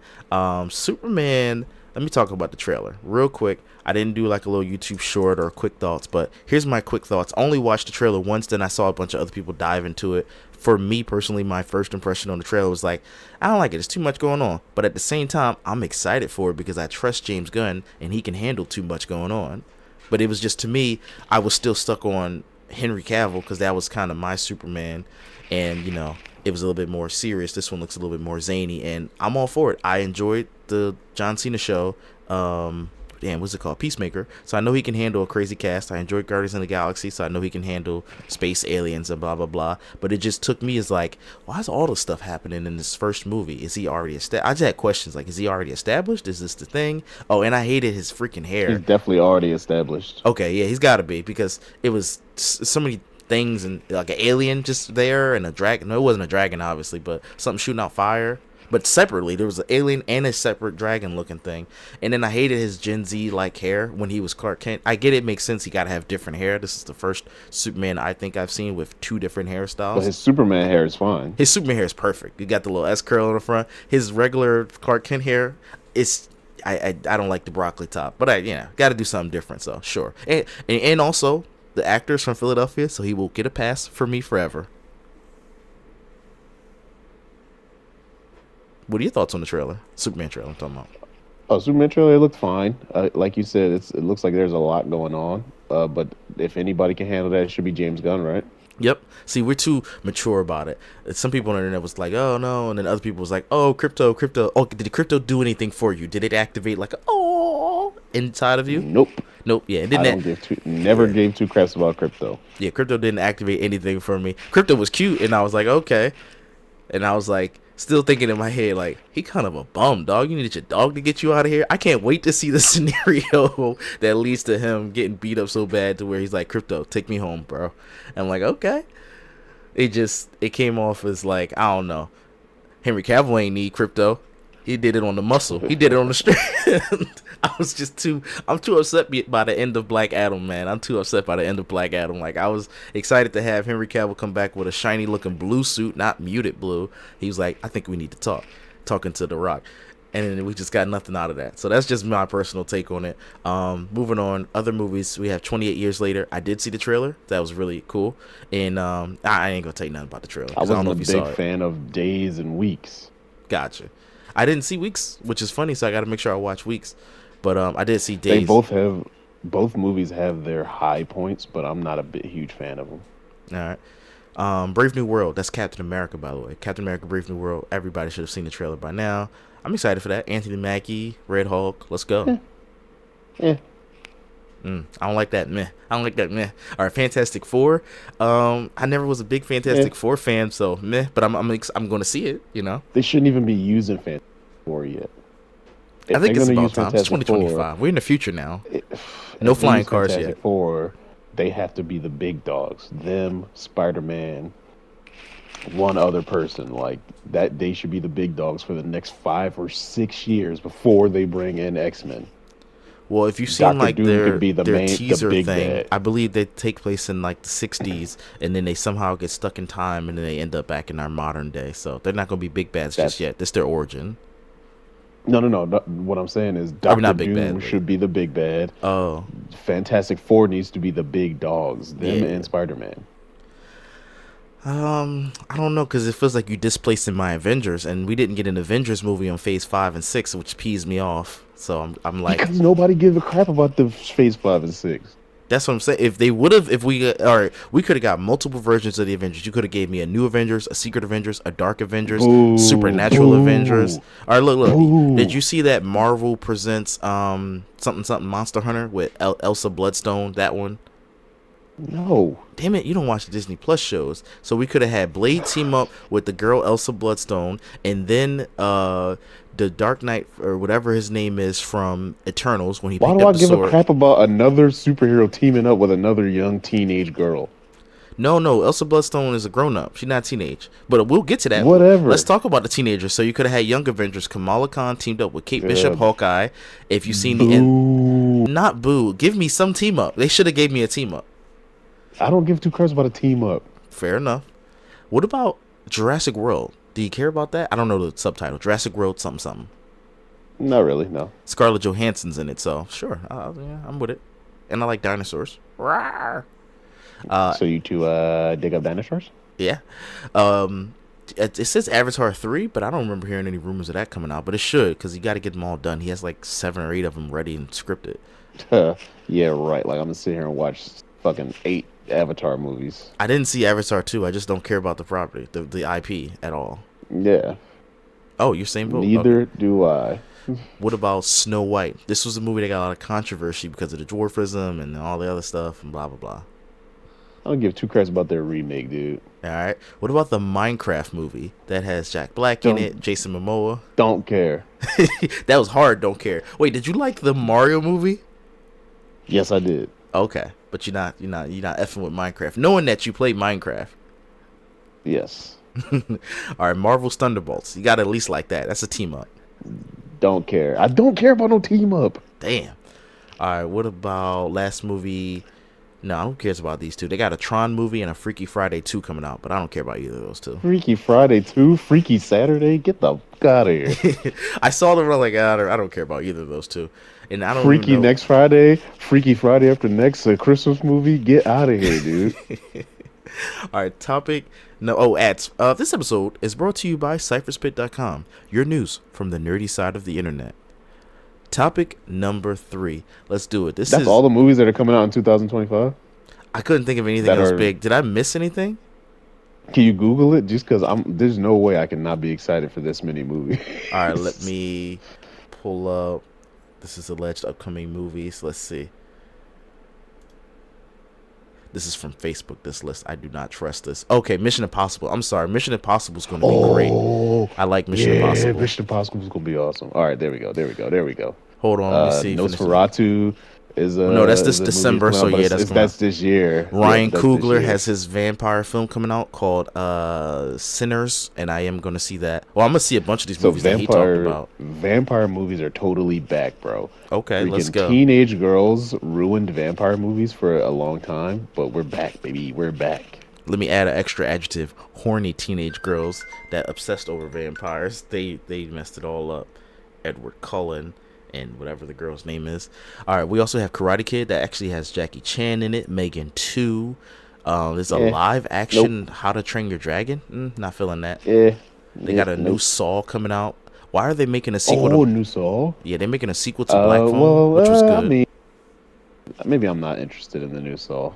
Superman. Let me talk about the trailer real quick. I didn't do like a little YouTube short or quick thoughts, but here's my quick thoughts. I only watched the trailer once, then I saw a bunch of other people dive into it. For me personally, my first impression on the trailer was like, I don't like it. There's too much going on. But at the same time, I'm excited for it because I trust James Gunn and he can handle too much going on. But it was just, to me, I was still stuck on Henry Cavill because that was kind of my Superman. And, it was a little bit more serious. This one looks a little bit more zany, and I'm all for it. I enjoyed the John Cena show. What's it called? Peacemaker. So I know he can handle a crazy cast. I enjoyed Guardians of the Galaxy, so I know he can handle space aliens and blah, blah, blah. But it just took me as like, why is all this stuff happening in this first movie? Is he already established? I just had questions like, is he already established? Is this the thing? Oh, and I hated his freaking hair. He's definitely already established. Okay, yeah, he's got to be, because it was so many things, and like an alien just there and a dragon. No, it wasn't a dragon, obviously, but something shooting out fire. But separately, there was an alien and a separate dragon-looking thing. And then I hated his Gen Z-like hair when he was Clark Kent. I get it makes sense. He got to have different hair. This is the first Superman I think I've seen with two different hairstyles. But his Superman hair is fine. His Superman hair is perfect. You got the little S-curl in the front. His regular Clark Kent hair is... I don't like the broccoli top. But got to do something different, so sure. And also, the actor's from Philadelphia, so he will get a pass for me forever. What are your thoughts on the trailer? Superman trailer, I'm talking about. Oh, Superman trailer, it looked fine. Like you said, it looks like there's a lot going on. But if anybody can handle that, it should be James Gunn, right? Yep. See, we're too mature about it. Some people on the internet was like, oh, no. And then other people was like, oh, crypto. Oh, did crypto do anything for you? Did it activate like, inside of you? Nope. Yeah, it didn't. Never gave two craps about crypto. Yeah, crypto didn't activate anything for me. Crypto was cute, and I was like, okay. And I was like, still thinking in my head, like, he kind of a bum, dog. You needed your dog to get you out of here. I can't wait to see the scenario that leads to him getting beat up so bad to where he's like, crypto, take me home, bro. And I'm like, okay. It came off as like, I don't know. Henry Cavill ain't need crypto. He did it on the muscle. He did it on the strength. I'm too upset by the end of Black Adam, man. I'm too upset by the end of Black Adam. Like, I was excited to have Henry Cavill come back with a shiny looking blue suit, not muted blue. He was like, I think we need to talk. Talking to The Rock. And then we just got nothing out of that. So that's just my personal take on it. Moving on, other movies, we have 28 Years Later. I did see the trailer. That was really cool. And I ain't going to tell you nothing about the trailer. I wasn't a big fan of Days and Weeks. Gotcha. I didn't see Weeks, which is funny, so I got to make sure I watch Weeks. But I did see Days. Both movies have their high points, but I'm not a huge fan of them. All right. Brave New World. That's Captain America, by the way. Captain America, Brave New World. Everybody should have seen the trailer by now. I'm excited for that. Anthony Mackie, Red Hulk. Let's go. Yeah. I don't like that. Meh. All right, Fantastic Four. I never was a big Fantastic Four fan, so meh. But I'm going to see it. They shouldn't even be using Fantastic Four yet. I think it's about time. It's 2025. We're in the future now. No flying cars yet. Fantastic Four, they have to be the big dogs. Them, Spider-Man, one other person. Like that, they should be the big dogs for the next 5 or 6 years before they bring in X-Men. Well, if you've seen like their teaser thing, bad. I believe they take place in like the 60s, and then they somehow get stuck in time, and then they end up back in our modern day. So they're not going to be big bads just yet. That's their origin. No. What I'm saying is Dr. Doom should be the big bad. Oh. Fantastic Four needs to be the big dogs, them and Spider-Man. I don't know, because it feels like you displacing my Avengers, and we didn't get an Avengers movie on Phase 5 and 6, which pees me off. So I'm like... Because nobody gives a crap about the Phase 5 and 6. That's what I'm saying. If they would have, we could have got multiple versions of the Avengers. You could have gave me a new Avengers, a Secret Avengers, a Dark Avengers, Supernatural Avengers. All right, look. Did you see that Marvel presents something Monster Hunter with Elsa Bloodstone? That one. No. Damn it, you don't watch the Disney Plus shows. So we could have had Blade team up with the girl Elsa Bloodstone, and then the Dark Knight or whatever his name is from Eternals when he picked up the sword. Why do I give a crap about another superhero teaming up with another young teenage girl? No, Elsa Bloodstone is a grown up. She's not a teenage. But we'll get to that. Whatever. Let's talk about the teenagers. So you could have had Young Avengers. Kamala Khan teamed up with Kate Bishop, Hawkeye. If you've seen the end, Boo. not boo. Give me some team up. They should have gave me a team up. I don't give two crap about a team up. Fair enough. What about Jurassic World? Do you care about that? I don't know the subtitle. Jurassic World something something. Not really, no. Scarlett Johansson's in it, so sure. Yeah, I'm with it. And I like dinosaurs. Rawr. So you two dig up dinosaurs? Yeah. It says Avatar 3, but I don't remember hearing any rumors of that coming out. But it should, because you got to get them all done. He has like 7 or 8 of them ready and scripted. Yeah, right. Like, I'm going to sit here and watch fucking 8 Avatar movies. I didn't see Avatar 2. I just don't care about the property, the IP at all. Yeah. Oh, you're saying both? Neither do I. What about Snow White? This was a movie that got a lot of controversy because of the dwarfism and all the other stuff and blah, blah, blah. I don't give two crap about their remake, dude. All right. What about the Minecraft movie that has Jack Black in it, Jason Momoa? Don't care. That was hard. Don't care. Wait, did you like the Mario movie? Yes, I did. Okay, but you're not effing with Minecraft, knowing that you played Minecraft. Yes. All right, Marvel's Thunderbolts. You got to at least like that. That's a team up. Don't care. I don't care about no team up. Damn. All right, what about last movie? No, I don't care about these two. They got a Tron movie and a Freaky Friday 2 coming out, but I don't care about either of those two. Freaky Friday 2, Freaky Saturday. Get the fuck out of here. I saw them. I'm like, I don't care about either of those two. And I don't Freaky next Friday, Freaky Friday after next, a Christmas movie. Get out of here, dude. All right, topic. No, ads. This episode is brought to you by CypherSpit.com, your news from the nerdy side of the internet. Topic number 3. Let's do it. That's all the movies that are coming out in 2025? I couldn't think of anything else big. Did I miss anything? Can you Google it? Just because there's no way I can not be excited for this many movies. All right, let me pull up. This is alleged upcoming movies. Let's see. This is from Facebook, this list. I do not trust this. Okay, Mission Impossible. I'm sorry. Mission Impossible is going to be great. I like Mission Impossible. Mission Impossible is going to be awesome. All right, there we go. Hold on, let me see. Nosferatu is no, that's this December, so yeah, that's this year. Ryan Coogler has his vampire film coming out called Sinners, and I am going to see that. Well, I'm going to see a bunch of these movies that he talked about. Vampire movies are totally back, bro. Okay, let's go. Teenage girls ruined vampire movies for a long time, but we're back, baby. We're back. Let me add an extra adjective. Horny teenage girls that obsessed over vampires. They messed it all up. Edward Cullen and whatever the girl's name is. All right, we also have Karate Kid that actually has Jackie Chan in it. Megan 2. There's a live action How to Train Your Dragon. Not feeling that. They got a new Saw coming out. Why are they making a sequel? Oh, new Saw? Yeah, they're making a sequel to Black Phone, which was good. I mean, maybe I'm not interested in the new Saw.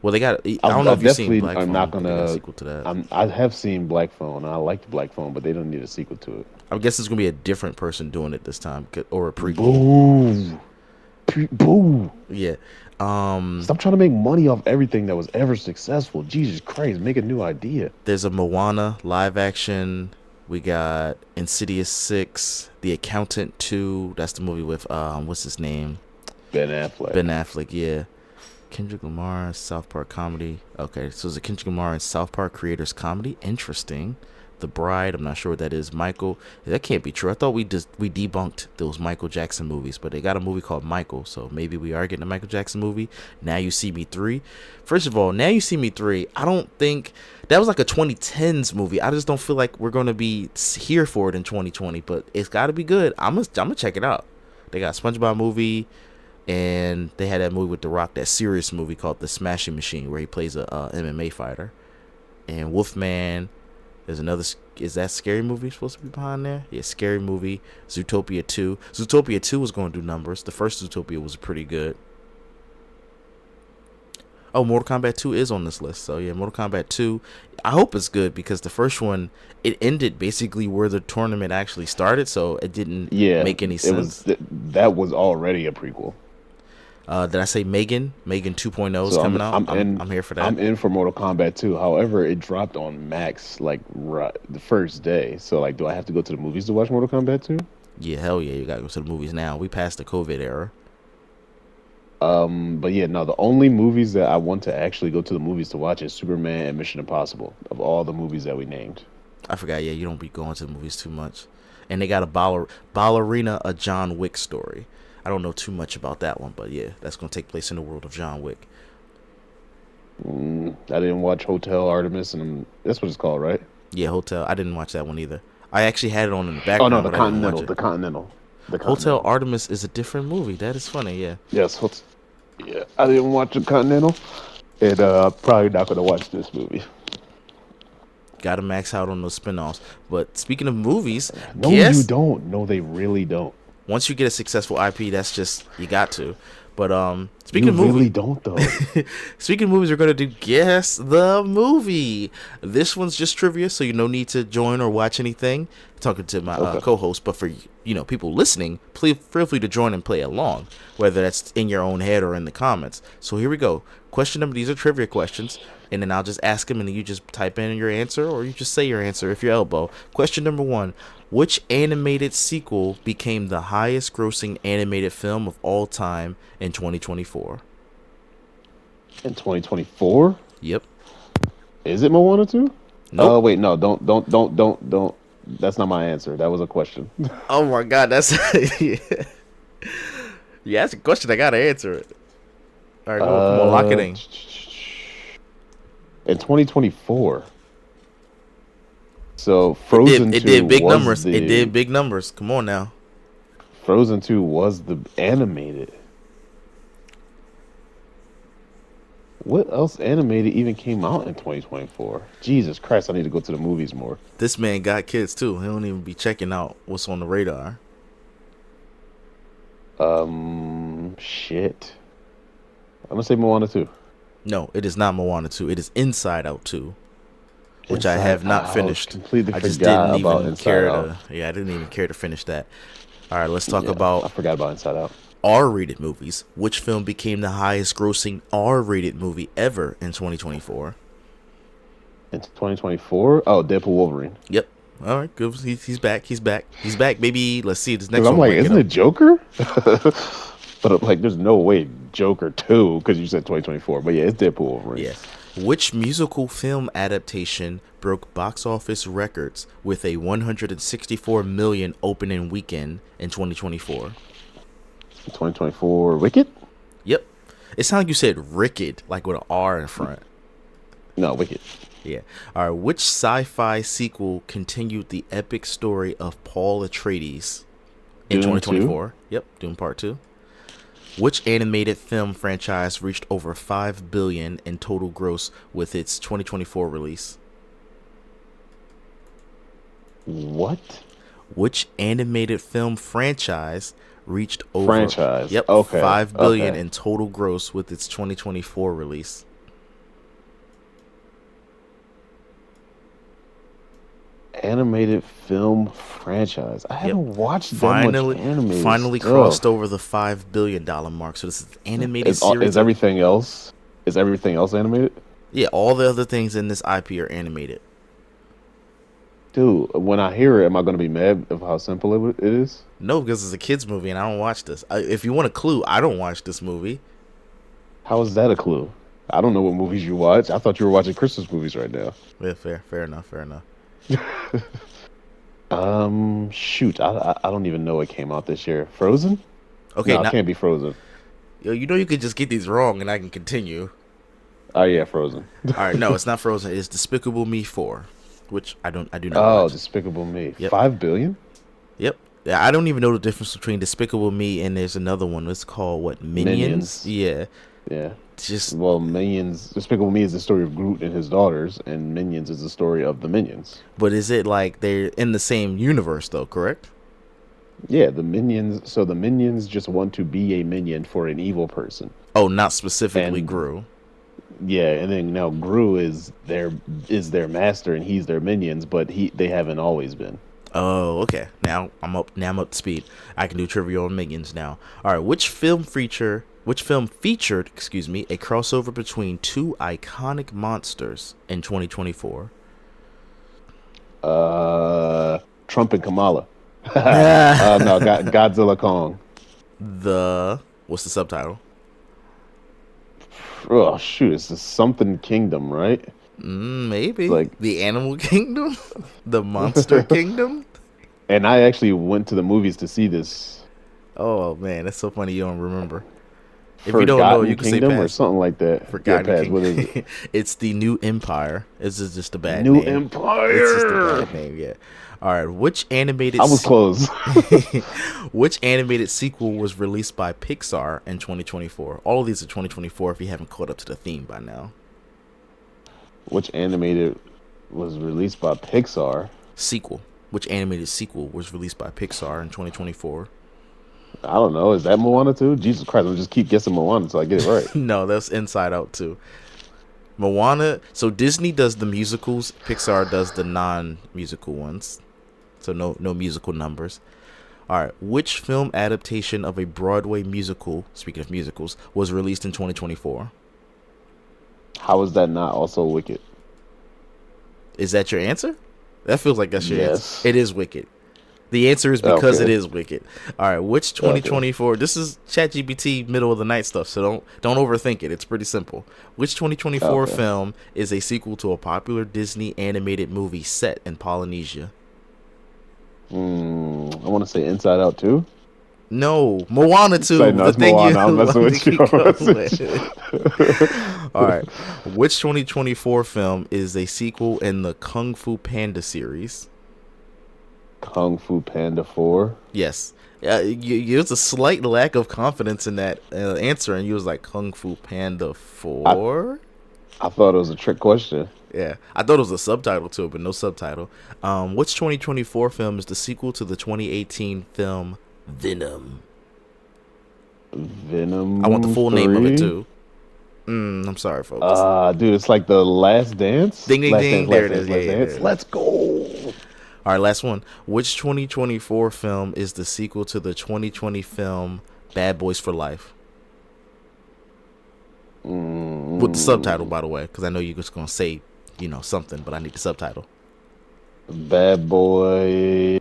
Well, they got. I don't know if you've seen Black Phone. I'm not gonna. Sequel to that. I have seen Black Phone. I liked Black Phone, but they don't need a sequel to it. I guess it's gonna be a different person doing it this time, or a prequel. Boo. Yeah. Stop trying to make money off everything that was ever successful. Jesus Christ, make a new idea. There's a Moana live action. We got Insidious 6, The Accountant 2. That's the movie with what's his name? Ben Affleck. Ben Affleck, yeah. Kendrick Lamar, South Park comedy. Okay, so it's a Kendrick Lamar and South Park creators comedy. Interesting. The Bride, I'm not sure what that is. Michael, that can't be true. I thought we debunked those Michael Jackson movies, but they got a movie called Michael, so maybe we are getting a Michael Jackson movie. Now You See Me 3. First of all, Now You See Me 3, I don't think that was like a 2010s movie. I just don't feel like we're going to be here for it in 2020, but it's got to be good. I'm gonna check it out. They got a SpongeBob movie, and they had that movie with The Rock, that serious movie called The Smashing Machine, where he plays a MMA fighter. And Wolfman. There's another. Is that Scary Movie supposed to be behind there? Yeah, Scary Movie. Zootopia 2. Zootopia 2 was going to do numbers. The first Zootopia was pretty good. Oh, Mortal Kombat 2 is on this list. So, yeah, Mortal Kombat 2. I hope it's good because the first one, it ended basically where the tournament actually started. So, it didn't make any sense. That was already a prequel. Did I say Megan? Megan 2.0 is coming out. I'm here for that. I'm in for Mortal Kombat 2. However, it dropped on Max like the first day. So like, do I have to go to the movies to watch Mortal Kombat 2? Yeah, hell yeah. You got to go to the movies now. We passed the COVID era. But yeah, no, the only movies that I want to actually go to the movies to watch is Superman and Mission Impossible. Of all the movies that we named, I forgot. Yeah, you don't be going to the movies too much. And they got a ballerina, a John Wick story. I don't know too much about that one, but yeah, that's gonna take place in the world of John Wick. I didn't watch Hotel Artemis, and that's what it's called, right? Yeah, Hotel. I didn't watch that one either. I actually had it on in the Oh no, background, but I didn't watch it. The Hotel Continental. Artemis is a different movie. That is funny. Yeah. Yes, yeah, I didn't watch the Continental, and probably not gonna watch this movie. Got to max out on those spinoffs. But speaking of movies, No, you guess don't. No, they really don't. once you get a successful IP, that's just you got to. But speaking You of really movie, don't though. speaking of movies, we're gonna do guess the movie. This one's just trivia, so you no need to join or watch anything. Talking to my Okay. co-host, but for people listening, please feel free to join and play along, whether that's in your own head or in the comments. So here we go. Question number. These are trivia questions, and then I'll just ask them, and then you just type in your answer, or you just say your answer if your elbow. Question number 1. Which animated sequel became the highest grossing animated film of all time in 2024? In 2024, Yep. is it Moana 2? Nope. Oh wait, no, don't. That's not my answer. That was a question. Oh my god, that's yeah. You asked a question, I gotta answer it. All right, come on, lock it in. In 2024. So Frozen It 2 did big was numbers. the It did big numbers. Come on now. Frozen 2 was the animated. What else animated even came out in 2024? Jesus Christ, I need to go to the movies more. This man got kids too. He don't even be checking out what's on the radar. Shit. I'm gonna say Moana 2. No, it is not Moana 2. It is Inside Out 2, which I Inside have not Out. finished. Completely I just forgot didn't about even Inside care Out. to. Yeah, I didn't even care to finish that. All right, let's talk Yeah, I about forgot about Inside Out. R-rated movies. Which film became the highest grossing R-rated movie ever in 2024? In 2024? Oh, Deadpool Wolverine. Yep. All right, good. He's back. He's back. He's back, baby. Let's see this next Because I'm one. like, isn't it Joker? But I'm like, there's no way Joker 2, because you said 2024. But yeah, it's Deadpool Wolverine. Yeah. Which musical film adaptation broke box office records with a 164 million opening weekend in 2024? 2024 Wicked? Yep. It sounded like you said Ricked, like with an R in front. No, Wicked. Yeah. All right. Which sci-fi sequel continued the epic story of Paul Atreides in Dune 2024? Yep. Dune Part 2. Which animated film franchise reached over $5 billion in total gross with its 2024 release? What? Which animated film franchise reached over Franchise. Yep, Okay. $5 billion Okay. in total gross with its 2024 release? Animated film franchise. I haven't watched that much anime. Finally crossed over the $5 billion mark. So this is animated series. Is everything else? Is everything else animated? Yeah, all the other things in this IP are animated. Dude, when I hear it, am I going to be mad of how simple it is? No, because it's a kids movie and I don't watch this. If you want a clue, I don't watch this movie. How is that a clue? I don't know what movies you watch. I thought you were watching Christmas movies right now. Yeah, fair enough. Shoot, I don't even know what came out this year. Frozen? Okay, No, it can't be Frozen. Yo, you know you could just get these wrong and I can continue. Oh yeah, Frozen. All right, no, it's not Frozen. It's Despicable Me 4, which I do not Oh, watch. Despicable Me. Yep. 5 billion? Yep. Yeah, I don't even know the difference between Despicable Me and there's another one. It's called what? Minions? Yeah. Yeah. Just Well, Minions. Despicable Me is the story of Groot and his daughters, and Minions is the story of the Minions. but is it like they're in the same universe though, correct? Yeah, the Minions. So the Minions just want to be a minion for an evil person. Oh, not specifically And- Gru. Yeah, and then now Gru is their master, and he's their minions, but they haven't always been. Oh, okay. Now I'm up to speed. I can do trivia on Minions now. All right, which film featured, a crossover between two iconic monsters in 2024? Trump and Kamala. No, Godzilla Kong. What's the subtitle? Oh shoot, it's the something kingdom, right? It's Maybe like, the Animal Kingdom, the Monster Kingdom. and I actually went to the movies to see this. Oh man, that's so funny. You don't remember. If you don't know, Forgotten you can say Kingdom or pass. something like that. Yeah, Forgotten pass. What is it? King. It's the New Empire. This is just a bad New name. It's just a Empire. bad name. Yeah. All right. Which animated I was close. which animated sequel was released by Pixar in 2024? All of these are 2024. If you haven't caught up to the theme by now. Which animated was released by Pixar? Sequel. Which animated sequel was released by Pixar in 2024? I don't know. Is that Moana too? Jesus Christ! I'm just keep guessing Moana until I get it right. No, that's Inside Out too. Moana. So Disney does the musicals. Pixar does the non-musical ones. So no musical numbers. All right. Which film adaptation of a Broadway musical, speaking of musicals, was released in 2024? How is that not also Wicked? Is that your answer? That feels like that's your answer. Yes. It is Wicked. The answer is because it is Wicked. All right. Which 2024? This is ChatGPT middle of the night stuff, so don't overthink it. It's pretty simple. Which 2024 film is a sequel to a popular Disney animated movie set in Polynesia? I want to say Inside Out too. No, Moana 2. Sorry, no, the it's thing Moana. you I'm messing love with to you. keep I'm going messing with. All right. Which 2024 film is a sequel in the Kung Fu Panda series? Kung Fu Panda 4. Yes. There's a slight lack of confidence in that answer, and you was like Kung Fu Panda 4? I thought it was a trick question. Yeah. I thought it was a subtitle to it, but no subtitle. Which 2024 film is the sequel to the 2018 film Venom? Venom. I want the full 3? name of it too. I'm sorry, folks. Dude, it's like the Last Dance. Ding ding Last ding. Dance, There Last it is. Dance, Yeah, Last Dance. yeah. Let's go. All right, last one. Which 2024 film is the sequel to the 2020 film Bad Boys for Life? With the subtitle, by the way, because I know you're just gonna say, something, but I need the subtitle. Bad Boy.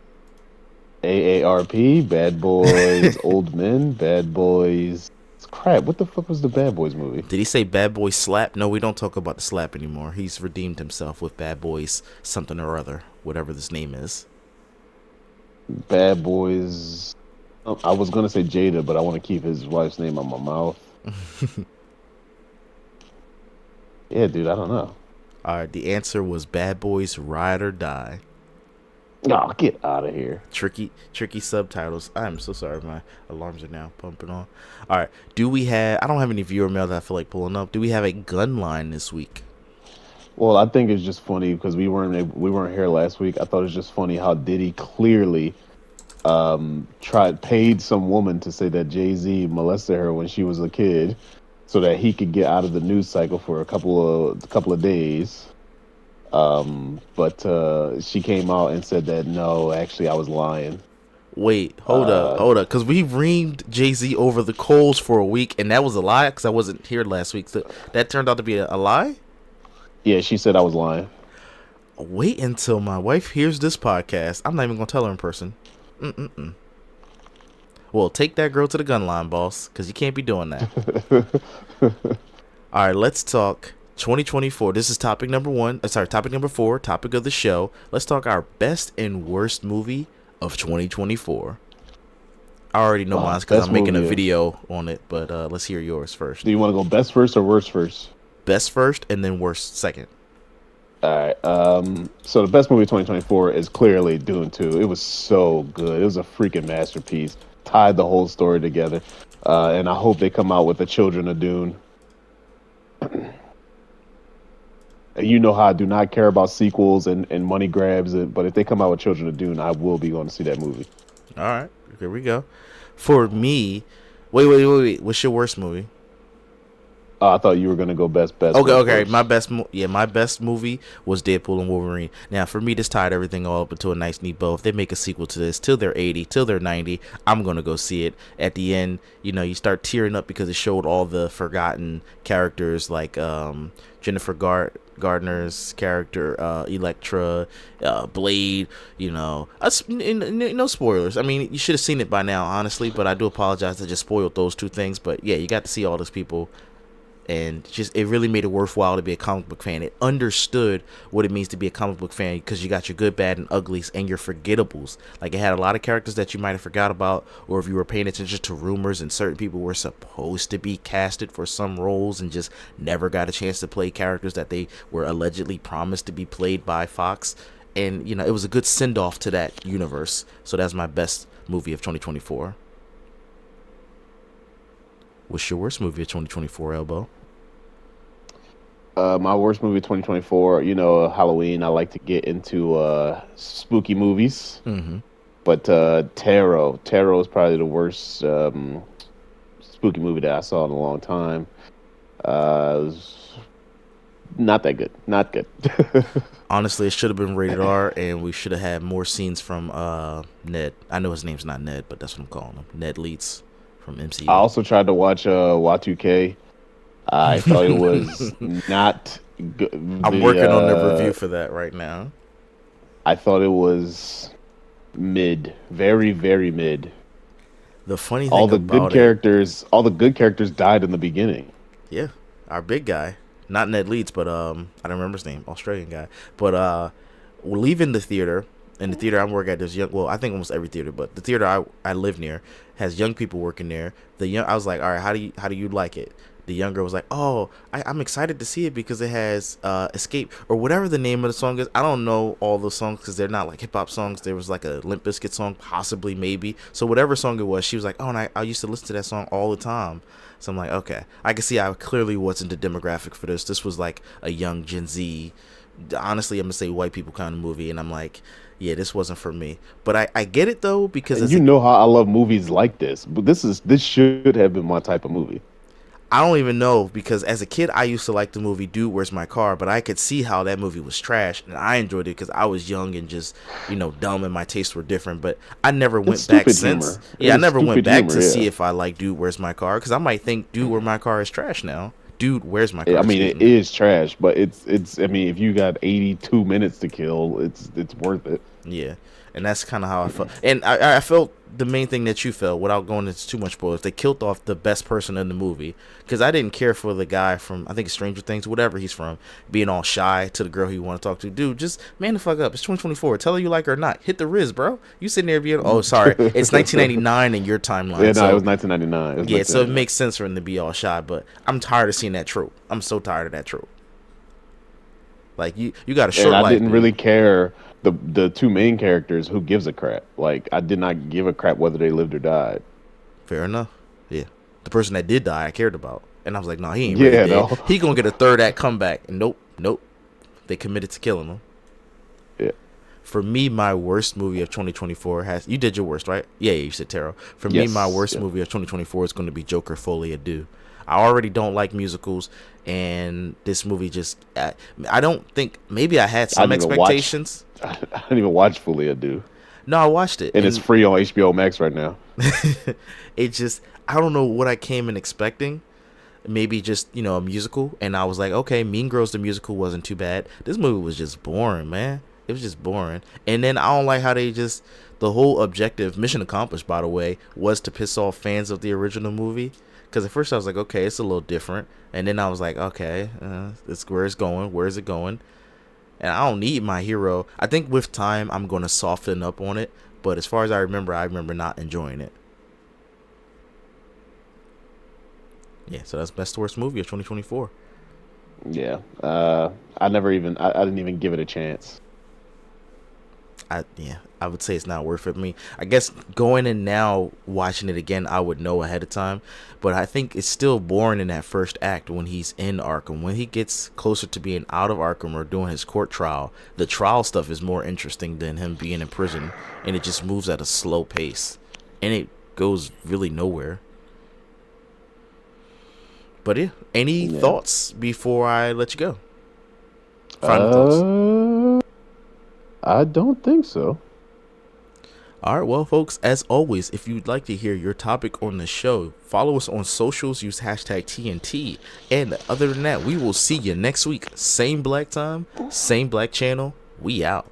AARP. Bad Boys. Old Men. Bad Boys. Crap. What the fuck was the Bad Boys movie? Did he say Bad Boys Slap? No, we don't talk about the slap anymore. He's redeemed himself with Bad Boys something or other, whatever this name is. Bad Boys. I was gonna say Jada, but I want to keep his wife's name on my mouth. Yeah, dude, I don't know. All right, the answer was Bad Boys Ride or Die. Oh, get out of here. Tricky subtitles. I'm so sorry. My alarms are now pumping on. All right. I don't have any viewer mail that I feel like pulling up. Do we have a gun line this week? Well, I think it's just funny because we weren't here last week. I thought it was just funny how Diddy clearly paid some woman to say that Jay-Z molested her when she was a kid so that he could get out of the news cycle for a couple of days. But she came out and said that no, actually I was lying. Wait, hold up, because we reamed Jay-Z over the coals for a week, and that was a lie because I wasn't here last week. So that turned out to be a lie? Yeah, she said I was lying. Wait until my wife hears this podcast. I'm not even gonna tell her in person. Well, take that girl to the gun line, boss, because you can't be doing that. All right, let's talk 2024. This is topic number 4, topic of the show. Let's talk our best and worst movie of 2024. I already know mine because I'm making a video on it, but let's hear yours first. Do you want to go best first or worst first? Best first and then worst second. All right. So the best movie of 2024 is clearly Dune 2. It was so good. It was a freaking masterpiece. Tied the whole story together. And I hope they come out with the Children of Dune. You know how I do not care about sequels and money grabs, but if they come out with Children of Dune, I will be going to see that movie. All right, here we go. For me, wait. What's your worst movie? I thought you were gonna go best. Okay. My best movie was Deadpool and Wolverine. Now, for me, this tied everything all up into a nice, neat bow. If they make a sequel to this, till they're 80, till they're 90, I'm gonna go see it. At the end, you start tearing up because it showed all the forgotten characters like Jennifer Gardner's character, Elektra, Blade. No spoilers. I mean, you should have seen it by now, honestly. But I do apologize. I just spoiled those two things. But yeah, you got to see all those people and just it really made it worthwhile to be a comic book fan. It understood what it means to be a comic book fan because you got your good, bad, and uglies and your forgettables. Like, it had a lot of characters that you might have forgot about, or if you were paying attention to rumors and certain people were supposed to be casted for some roles and just never got a chance to play characters that they were allegedly promised to be played by Fox. And, you know, it was a good send-off to that universe. So that's my best movie of 2024. What's your worst movie of 2024, Elbow? My worst movie of 2024, you know, Halloween. I like to get into spooky movies. Mm-hmm. But Tarot is probably the worst spooky movie that I saw in a long time. It was not that good. Not good. Honestly, it should have been rated R, and we should have had more scenes from Ned. I know his name's not Ned, but that's what I'm calling him. Ned Leeds from MCU. I also tried to watch Y2K. I thought it was not good. I'm working on the review for that right now. I thought it was mid, very, very mid. The funny thing all the about good characters died in the beginning. Yeah, our big guy, not Ned Leeds, but I don't remember his name, Australian guy. But we're leaving the theater. In the theater I'm working at, there's young. Well, I think almost every theater, but the theater I live near has young people working there. I was like, all right, how do you like it? The young girl was like, oh, I'm excited to see it because it has Escape or whatever the name of the song is. I don't know all the songs because they're not like hip hop songs. There was like a Limp Bizkit song, possibly, maybe. So whatever song it was, she was like, oh, and I used to listen to that song all the time. So I'm like, okay, I can see I clearly wasn't the demographic for this. This was like a young Gen Z, honestly, I'm gonna say white people kind of movie, and I'm like, yeah, this wasn't for me. But I get it though, because you know how I love movies like this, but this should have been my type of movie. I don't even know, because as a kid I used to like the movie Dude, Where's My Car, but I could see how that movie was trash, and I enjoyed it because I was young and just, you know, dumb, and my tastes were different. But I never went back since. Yeah, I never went back to see if I like Dude, Where's My Car, because I might think Dude, Where's My Car is trash now. Dude, Where's My Car? I mean, it is trash, but it's. I mean, if you got 82 minutes to kill, it's worth it. Yeah, and that's kind of how I felt. And I felt the main thing that you felt, without going into too much spoilers, they killed off the best person in the movie, because I didn't care for the guy from, I think it's Stranger Things, whatever he's from, being all shy to the girl he want to talk to. Dude, just man the fuck up. It's 2024. Tell her you like her or not. Hit the Riz, bro. You sitting there being, oh, sorry, it's 1999 in your timeline. Yeah, so, it was 1999. Yeah, so it makes sense for him to be all shy, but I'm tired of seeing that trope. I'm so tired of that trope. Like, you got a short life. I didn't really care. The two main characters, who gives a crap? Like, I did not give a crap whether they lived or died. Fair enough. Yeah. The person that did die, I cared about. And I was like, no, he ain't really dead. No. He gonna get a third act comeback. And nope. They committed to killing him. Yeah. For me, my worst movie of 2024 has... You did your worst, right? Yeah, you said Tarot. For me, my worst movie of 2024 is going to be Joker Folie à Deux. I already don't like musicals, and this movie just... I don't think... Maybe I had some expectations. I didn't even watch Folie à Deux. No, I watched it. And it's free on HBO Max right now. It just... I don't know what I came in expecting. Maybe just, you know, a musical. And I was like, okay, Mean Girls the musical wasn't too bad. This movie was just boring, man. It was just boring. And then I don't like how they just... The whole objective, mission accomplished, by the way, was to piss off fans of the original movie. Because at first I was like, okay, it's a little different. And then I was like, okay, it's where it's going. Where is it going? And I don't need my hero. I think with time, I'm going to soften up on it. But as far as I remember not enjoying it. Yeah, so that's best to worst movie of 2024. Yeah. I didn't even give it a chance. I would say it's not worth it for me. I guess going in now, watching it again, I would know ahead of time. But I think it's still boring in that first act when he's in Arkham. When he gets closer to being out of Arkham or doing his court trial, the trial stuff is more interesting than him being in prison. And it just moves at a slow pace. And it goes really nowhere. But yeah, any thoughts before I let you go? Final thoughts? I don't think so. All right, well, folks, as always, if you'd like to hear your topic on the show, follow us on socials, use hashtag TNT. And other than that, we will see you next week. Same black time, same black channel. We out.